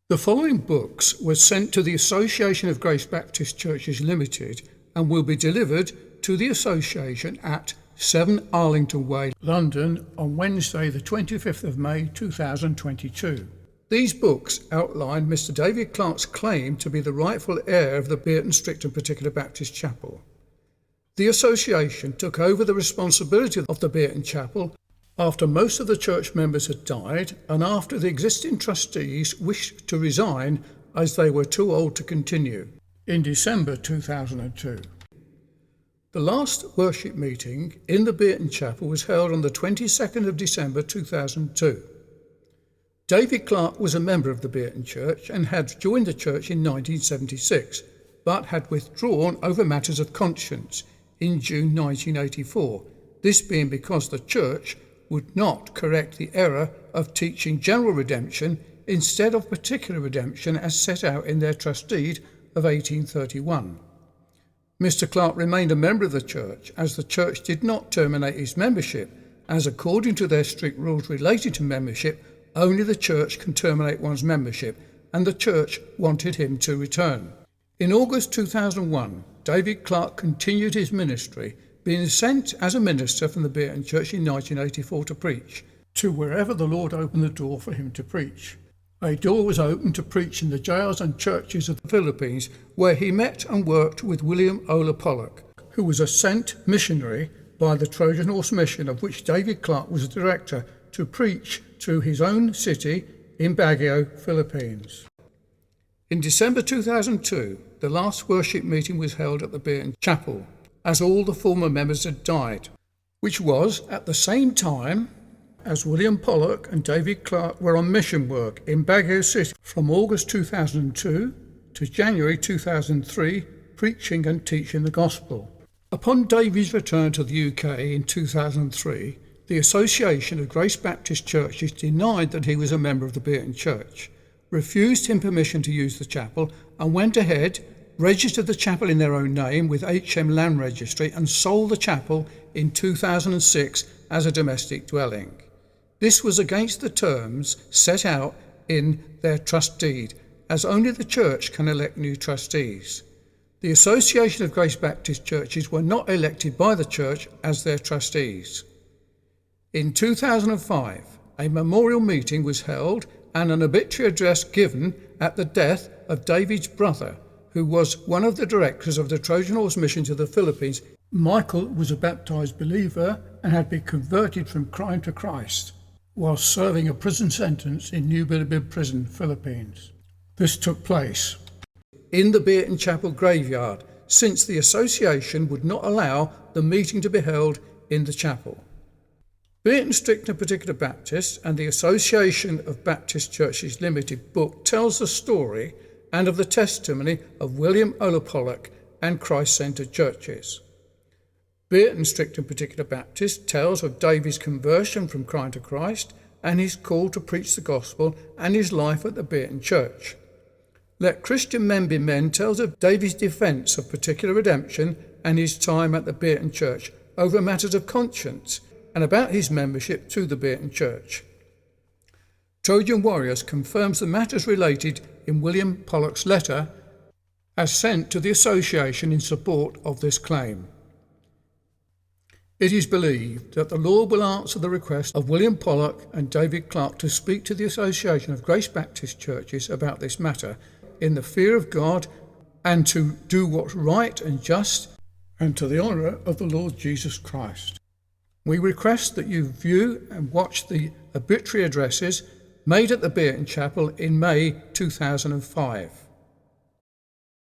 The following books were sent to the Association of Grace Baptist Churches Limited and will be delivered to the Association at 7 Arlington Way, London on Wednesday the 25th of May 2022. These books outline Mr. David Clark's claim to be the rightful heir of the Bierton Strict and Particular Baptist Chapel. The Association took over the responsibility of the Bierton Chapel after most of the church members had died and after the existing trustees wished to resign as they were too old to continue, in December 2002. The last worship meeting in the Bierton Chapel was held on the 22nd of December 2002. David Clark was a member of the Bierton Church and had joined the church in 1976, but had withdrawn over matters of conscience in June 1984, this being because the church would not correct the error of teaching general redemption instead of particular redemption as set out in their trust deed of 1831. Mr. Clark remained a member of the church as the church did not terminate his membership, as according to their strict rules related to membership, only the church can terminate one's membership, and the church wanted him to return. In August 2001, David Clark continued his ministry, being sent as a minister from the Bierton Church in 1984 to preach, to wherever the Lord opened the door for him to preach. A door was opened to preach in the jails and churches of the Philippines, where he met and worked with William Ola Pollock, who was a sent missionary by the Trojan Horse Mission, of which David Clark was the director, to preach to his own city in Baguio, Philippines. In December 2002, the last worship meeting was held at the Bierton Chapel, as all the former members had died, which was at the same time as William Pollock and David Clark were on mission work in Baguio City from August 2002 to January 2003, preaching and teaching the gospel. Upon David's return to the UK in 2003, the Association of Grace Baptist Churches denied that he was a member of the Bierton Church, refused him permission to use the chapel, and went ahead, registered the chapel in their own name with HM Land Registry, and sold the chapel in 2006 as a domestic dwelling. This was against the terms set out in their trust deed, as only the church can elect new trustees. The Association of Grace Baptist Churches were not elected by the church as their trustees. In 2005, a memorial meeting was held and an obituary address given at the death of David's brother, who was one of the directors of the Trojan Horse Mission to the Philippines. Michael was a baptized believer and had been converted from crime to Christ while serving a prison sentence in New Bilibid Prison, Philippines. This took place in the Bierton Chapel graveyard, since the association would not allow the meeting to be held in the chapel. Bierton Strict and Particular Baptist and the Association of Baptist Churches Limited book tells the story and of the testimony of William Ola Pollock and Christ-centered churches. Bierton Strict and Particular Baptist tells of David's conversion from crime to Christ and his call to preach the gospel and his life at the Bierton Church. Let Christian Men Be Men tells of David's defence of particular redemption and his time at the Bierton Church over matters of conscience and about his membership to the Bierton Church. Trojan Warriors confirms the matters related in William Pollock's letter as sent to the association in support of this claim. It is believed that the Lord will answer the request of William Pollock and David Clark to speak to the Association of Grace Baptist Churches about this matter in the fear of God and to do what's right and just and to the honour of the Lord Jesus Christ. We request that you view and watch the obituary addresses made at the Bierton Chapel in May 2005.